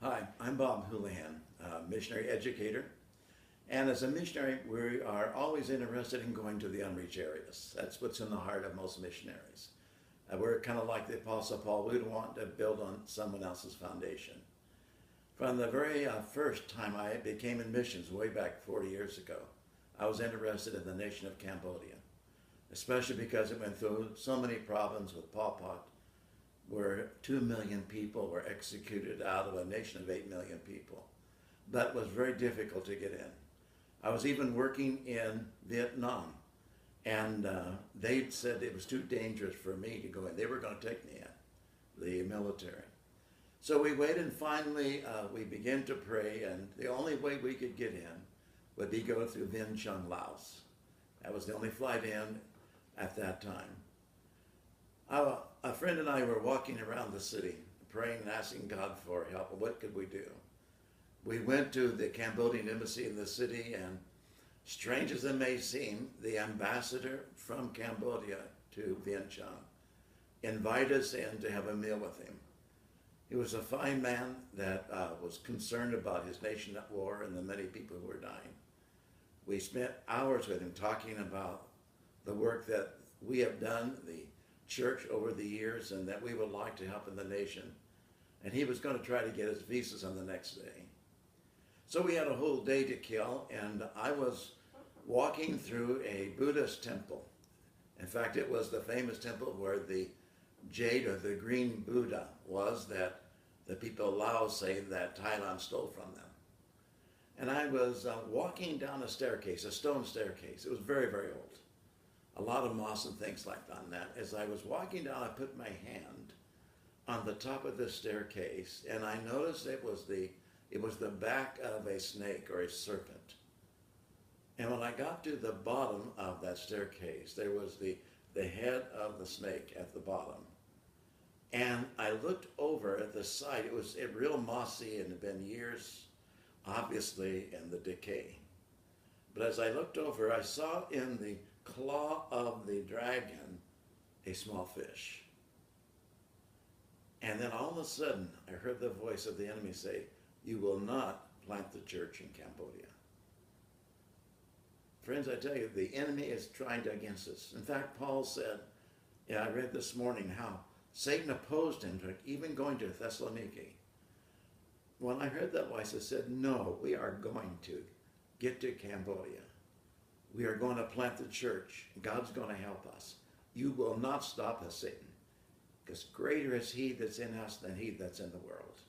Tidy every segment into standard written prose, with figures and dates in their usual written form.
Hi, I'm Bob Houlihan, missionary educator. And as a missionary, we are always interested in going to the unreached areas. That's what's in the heart of most missionaries. We're kind of like the Apostle Paul. We don't want to build on someone else's foundation. From the very first time I became in missions, way back 40 years ago, I was interested in the nation of Cambodia, especially because it went through so many problems with Pol Pot, where 2 million people were executed out of a nation of 8 million people. That was very difficult to get in. I was even working in Vietnam, and they said it was too dangerous for me to go in. They were going to take me in, the military. So we waited, and finally we began to pray, and the only way we could get in would be go through Vientiane, Laos. That was the only flight in at that time. A friend and I were walking around the city, praying and asking God for help. What could we do? We went to the Cambodian embassy in the city, and strange as it may seem, the ambassador from Cambodia to Vientiane invited us in to have a meal with him. He was a fine man that was concerned about his nation at war and the many people who were dying. We spent hours with him talking about the work that we have done, the church over the years, and that we would like to help in the nation. And he was going to try to get his visas on the next day. So we had a whole day to kill, and I was walking through a Buddhist temple. In fact, it was the famous temple where the jade or the green Buddha was that the people of Laos say that Thailand stole from them. And I was walking down a staircase, a stone staircase. It was very, very old. A lot of moss and things like that. As I was walking down, I put my hand on the top of the staircase, and I noticed it was the back of a snake or a serpent. And when I got to the bottom of that staircase, there was the head of the snake at the bottom. And I looked over at the side. It was real mossy and had been years, obviously, in the decay. But as I looked over, I saw in the claw of the dragon a small fish. And then all of a sudden, I heard the voice of the enemy say, "You will not plant the church in Cambodia." Friends, I tell you, the enemy is trying to against us. In fact, Paul said, I read this morning how Satan opposed him to even going to Thessaloniki. When I heard that voice, I said, no, we are going to get to Cambodia. We are going to plant the church. God's going to help us. You will not stop us, Satan, because greater is he that's in us than he that's in the world.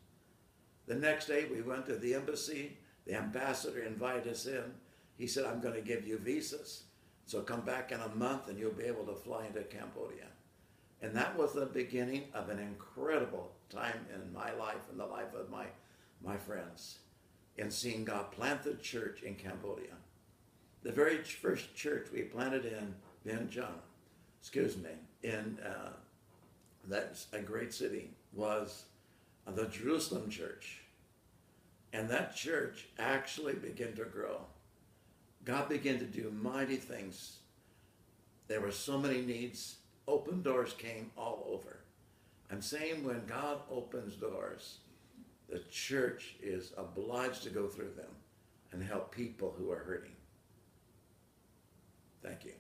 The next day, we went to the embassy. The ambassador invited us in. He said, I'm going to give you visas. So come back in a month and you'll be able to fly into Cambodia. And that was the beginning of an incredible time in my life and the life of my friends in seeing God plant the church in Cambodia. The very first church we planted in Vientiane, in that's a great city, was the Jerusalem church. And that church actually began to grow. God began to do mighty things. There were so many needs. Open doors came all over. I'm saying when God opens doors, the church is obliged to go through them and help people who are hurting. Thank you.